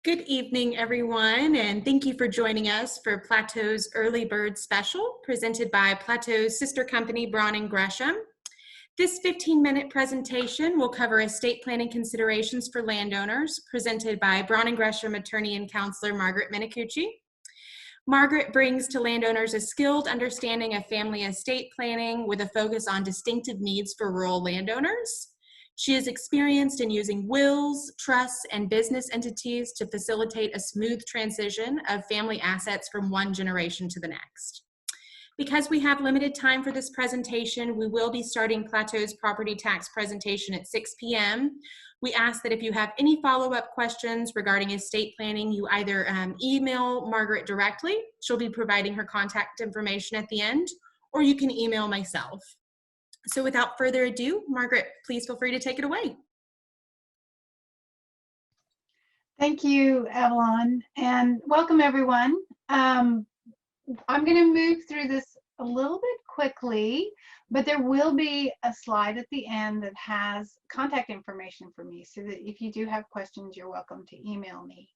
Good evening, everyone, and thank you for joining us for Plateau's Early Bird Special, presented by Plateau's sister company, Braun Gresham. This 15-minute presentation will cover estate planning considerations for landowners, presented by Braun Gresham attorney and counselor Margaret Menicucci. Margaret brings to landowners a skilled understanding of family estate planning with a focus on distinctive needs for rural landowners. She is experienced in using wills, trusts, and business entities to facilitate a smooth transition of family assets from one generation to the next. Because we have limited time for this presentation, we will be starting Plateau's property tax presentation at 6 p.m. We ask that if you have any follow-up questions regarding estate planning, you either email Margaret directly. She'll be providing her contact information at the end, or you can email myself. So without further ado, Margaret, please feel free to take it away. Thank you, Evelyn, and welcome everyone. I'm going to move through this a little bit quickly, but there will be a slide at the end that has contact information for me, so that if you do have questions, you're welcome to email me.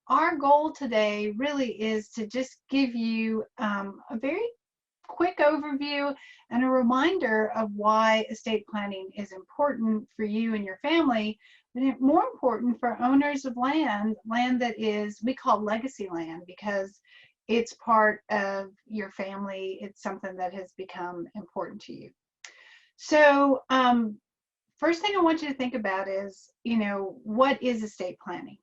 Our goal today really is to just give you a very quick overview and a reminder of why estate planning is important for you and your family, but more important for owners of land that is, we call legacy land, because it's part of your family. It's something that has become important to you. So first thing I want you to think about is, what is estate planning?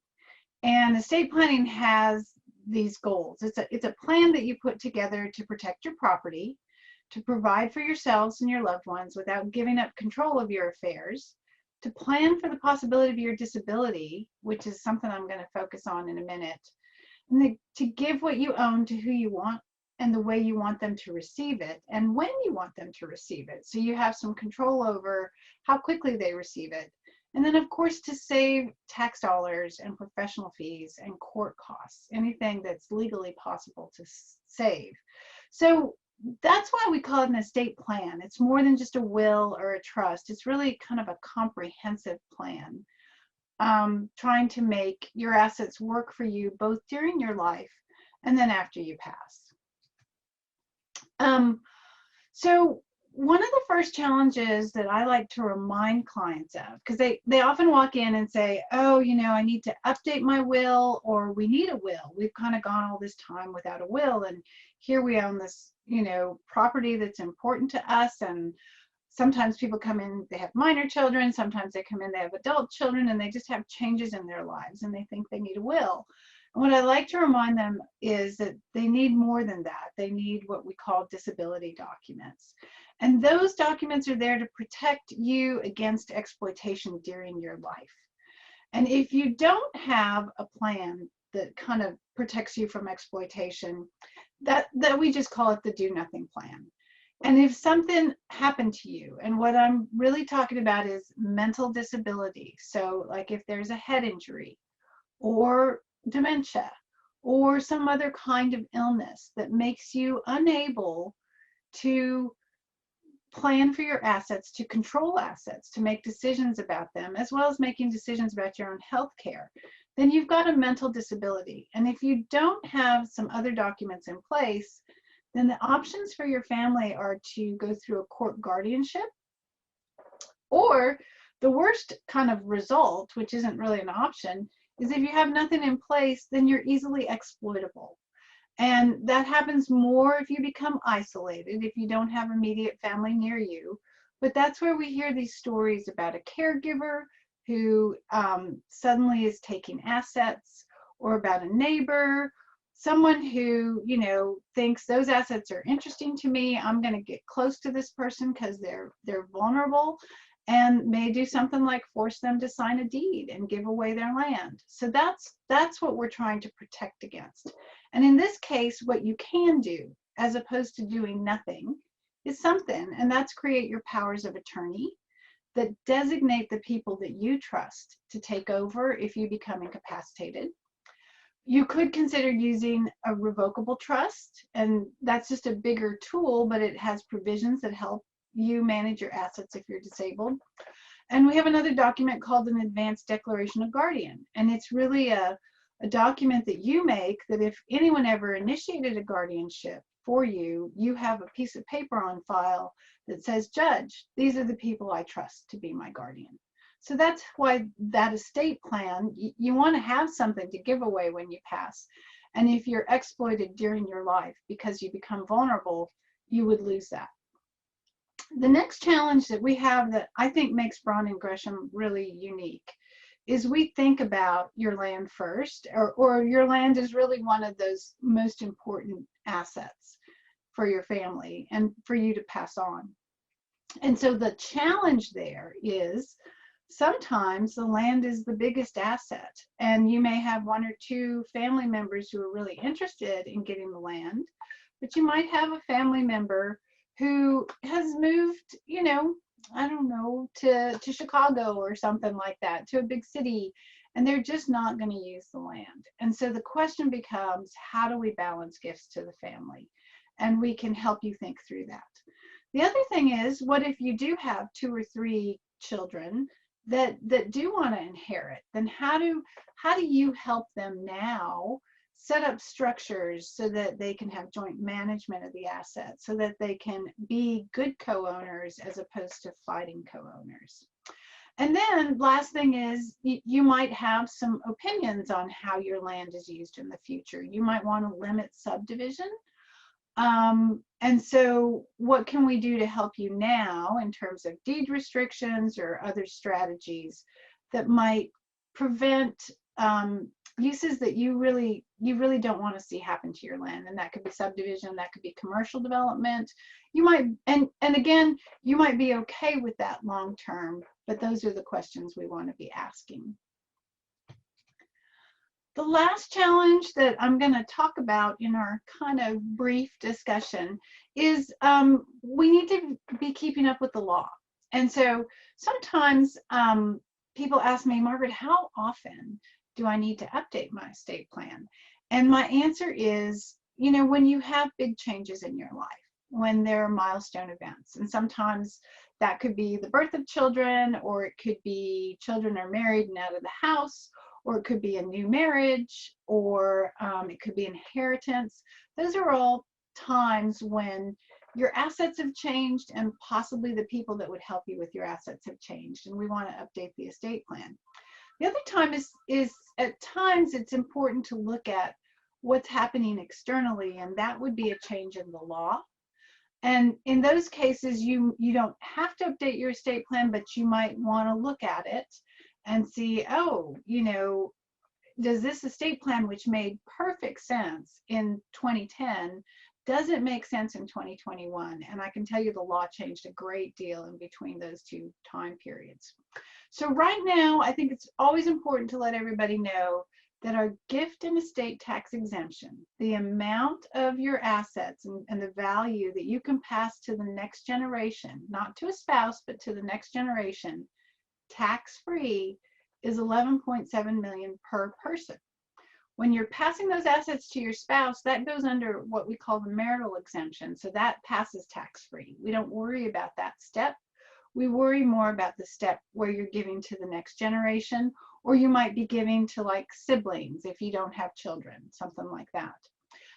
And estate planning has these goals. It's a plan that you put together to protect your property, to provide for yourselves and your loved ones without giving up control of your affairs, to plan for the possibility of your disability, which is something I'm going to focus on in a minute, and to give what you own to who you want and the way you want them to receive it and when you want them to receive it, so you have some control over how quickly they receive it. And then, of course, to save tax dollars and professional fees and court costs, anything that's legally possible to save. So that's why we call it an estate plan. It's more than just a will or a trust. It's really kind of a comprehensive plan, trying to make your assets work for you both during your life and then after you pass. So one of the first challenges that I like to remind clients of, because they often walk in and say, oh, I need to update my will, or we need a will. We've kind of gone all this time without a will, and here we own this, property that's important to us. And sometimes people come in, they have minor children, sometimes they come in, they have adult children, and they just have changes in their lives and they think they need a will. And what I like to remind them is that they need more than that. They need what we call disability documents. And those documents are there to protect you against exploitation during your life. And if you don't have a plan that kind of protects you from exploitation, that we just call it the do nothing plan. And if something happened to you, and what I'm really talking about is mental disability. So like if there's a head injury or dementia or some other kind of illness that makes you unable to plan for your assets, to control assets, to make decisions about them, as well as making decisions about your own health care, then you've got a mental disability. And if you don't have some other documents in place, then the options for your family are to go through a court guardianship, or the worst kind of result, which isn't really an option, is if you have nothing in place, then you're easily exploitable. And that happens more if you become isolated, if you don't have immediate family near you. But that's where we hear these stories about a caregiver who suddenly is taking assets, or about a neighbor, someone who, thinks those assets are interesting to me. I'm going to get close to this person because they're vulnerable, and may do something like force them to sign a deed and give away their land. So that's what we're trying to protect against. And in this case, what you can do, as opposed to doing nothing, is something, and that's create your powers of attorney that designate the people that you trust to take over if you become incapacitated. You could consider using a revocable trust, and that's just a bigger tool, but it has provisions that help you manage your assets if you're disabled. And we have another document called an advanced declaration of guardian, and it's really a a document that you make that if anyone ever initiated a guardianship for you, you have a piece of paper on file that says, Judge, these are the people I trust to be my guardian. So that's why that estate plan, you want to have something to give away when you pass. And if you're exploited during your life because you become vulnerable, you would lose that. The next challenge that we have that I think makes Braun and Gresham really unique is we think about your land first, or your land is really one of those most important assets for your family and for you to pass on. And so the challenge there is sometimes the land is the biggest asset, and you may have one or two family members who are really interested in getting the land, but you might have a family member who has moved, you know, I don't know, to Chicago or something like that, to a big city, and they're just not going to use the land. And so the question becomes, how do we balance gifts to the family? And we can help you think through that. The other thing is, what if you do have 2 or 3 children that do want to inherit? Then how do you help them now set up structures so that they can have joint management of the assets, so that they can be good co-owners as opposed to fighting co-owners? And then last thing is, you might have some opinions on how your land is used in the future. You might want to limit subdivision. And so what can we do to help you now in terms of deed restrictions or other strategies that might prevent uses that you really don't want to see happen to your land? And that could be subdivision, that could be commercial development. You might, and again, you might be okay with that long term, but those are the questions we want to be asking. The last challenge that I'm going to talk about in our kind of brief discussion is we need to be keeping up with the law. And so sometimes people ask me, Margaret, how often do I need to update my estate plan? And my answer is, you know, when you have big changes in your life, when there are milestone events, and sometimes that could be the birth of children, or it could be children are married and out of the house, or it could be a new marriage, or it could be inheritance. Those are all times when your assets have changed, and possibly the people that would help you with your assets have changed, and we want to update the estate plan. The other time is at times it's important to look at what's happening externally, and that would be a change in the law. And in those cases, you don't have to update your estate plan, but you might want to look at it and see, oh, you know, does this estate plan, which made perfect sense in 2010, does it make sense in 2021? And I can tell you the law changed a great deal in between those two time periods. So right now, I think it's always important to let everybody know that our gift and estate tax exemption, the amount of your assets and the value that you can pass to the next generation, not to a spouse, but to the next generation, tax-free, is $11.7 million per person. When you're passing those assets to your spouse, that goes under what we call the marital exemption, so that passes tax-free. We don't worry about that step. We worry more about the step where you're giving to the next generation, or you might be giving to like siblings if you don't have children, something like that.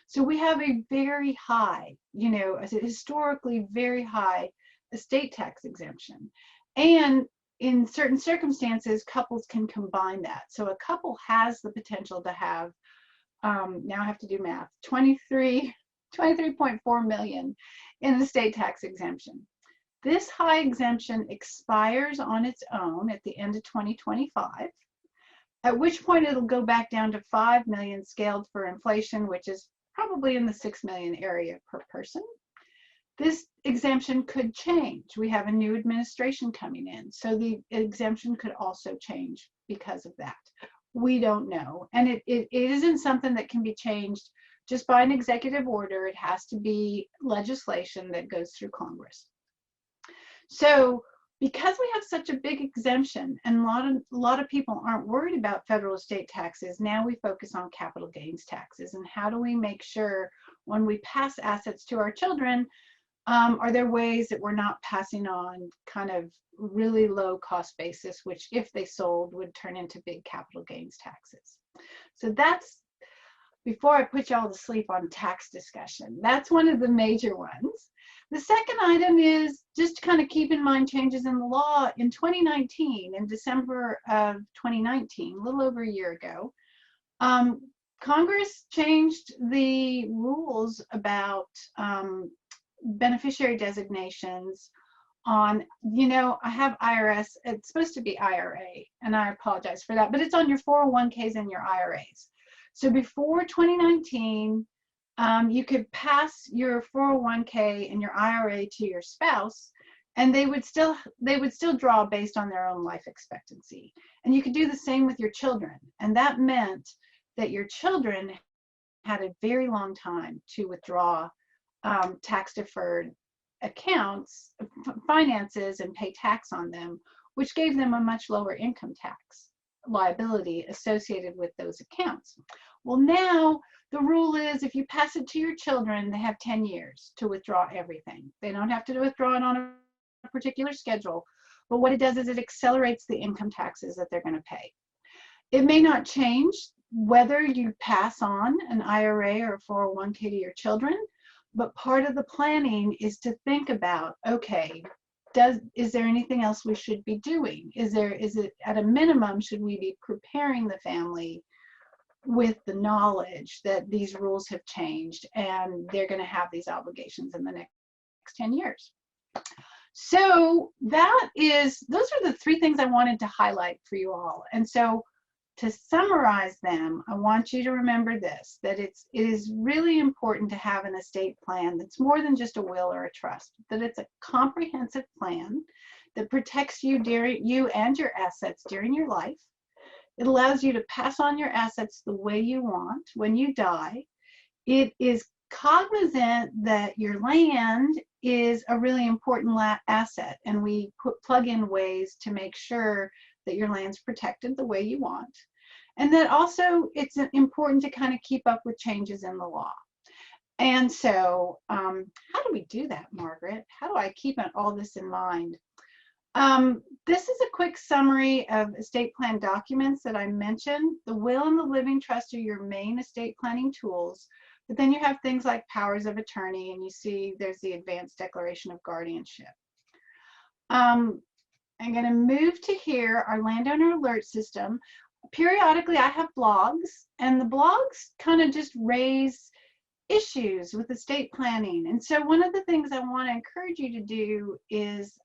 So we have a very high, you know, a historically very high estate tax exemption. And in certain circumstances, couples can combine that. So a couple has the potential to have, now I have to do math, 23.4 million in the estate tax exemption. This high exemption expires on its own at the end of 2025, at which point it'll go back down to 5 million scaled for inflation, which is probably in the 6 million area per person. This exemption could change. We have a new administration coming in, so the exemption could also change because of that. We don't know, and it isn't something that can be changed just by an executive order. It has to be legislation that goes through Congress. So because we have such a big exemption, and a lot of people aren't worried about federal estate taxes, now we focus on capital gains taxes, and how do we make sure when we pass assets to our children, are there ways that we're not passing on kind of really low cost basis, which if they sold would turn into big capital gains taxes? So that's, before I put you all to sleep on tax discussion, that's one of the major ones. The second item is just to kind of keep in mind changes in the law. In 2019, in December of 2019, a little over a year ago, Congress changed the rules about beneficiary designations on, I have IRS, it's supposed to be IRA, and I apologize for that, but it's on your 401ks and your IRAs. So before 2019, you could pass your 401k and your IRA to your spouse, and they would still draw based on their own life expectancy. And you could do the same with your children. And that meant that your children had a very long time to withdraw tax deferred accounts, finances, and pay tax on them, which gave them a much lower income tax liability associated with those accounts. Well, now the rule is if you pass it to your children, they have 10 years to withdraw everything. They don't have to withdraw it on a particular schedule, but what it does is it accelerates the income taxes that they're going to pay. It may not change whether you pass on an IRA or a 401k to your children, but part of the planning is to think about, okay, is there anything else we should be doing? Is it at a minimum, should we be preparing the family with the knowledge that these rules have changed and they're going to have these obligations in the next 10 years? So those are the three things I wanted to highlight for you all. And so to summarize them, I want you to remember this, that it is really important to have an estate plan that's more than just a will or a trust, that it's a comprehensive plan that protects you and your assets during your life. It allows you to pass on your assets the way you want when you die. It is cognizant that your land is a really important asset, and we plug in ways to make sure that your land's protected the way you want. And that also it's important to kind of keep up with changes in the law. And so how do we do that, Margaret? How do I keep all this in mind? This is a quick summary of estate plan documents that I mentioned. The will and the living trust are your main estate planning tools, but then you have things like powers of attorney, and you see there's the advanced declaration of guardianship. I'm going to move to here, our landowner alert system. Periodically I have blogs, and the blogs kind of just raise issues with estate planning. And so one of the things I want to encourage you to do is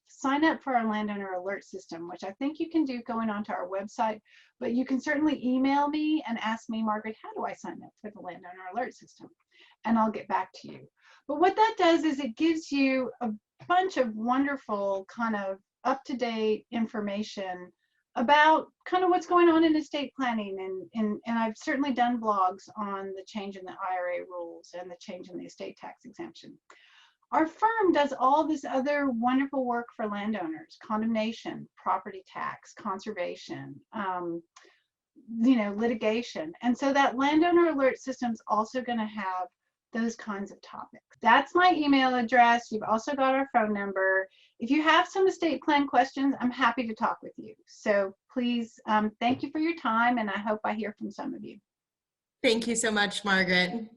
sign up for our landowner alert system, which I think you can do going onto our website, but you can certainly email me and ask me, Margaret, how do I sign up for the landowner alert system? And I'll get back to you. But what that does is it gives you a bunch of wonderful kind of up-to-date information about kind of what's going on in estate planning, and I've certainly done blogs on the change in the IRA rules and the change in the estate tax exemption. Our firm does all this other wonderful work for landowners: condemnation, property tax, conservation, litigation. And so that landowner alert system is also going to have those kinds of topics. That's my email address. You've also got our phone number. If you have some estate plan questions, I'm happy to talk with you. So please, thank you for your time, and I hope I hear from some of you. Thank you so much, Margaret.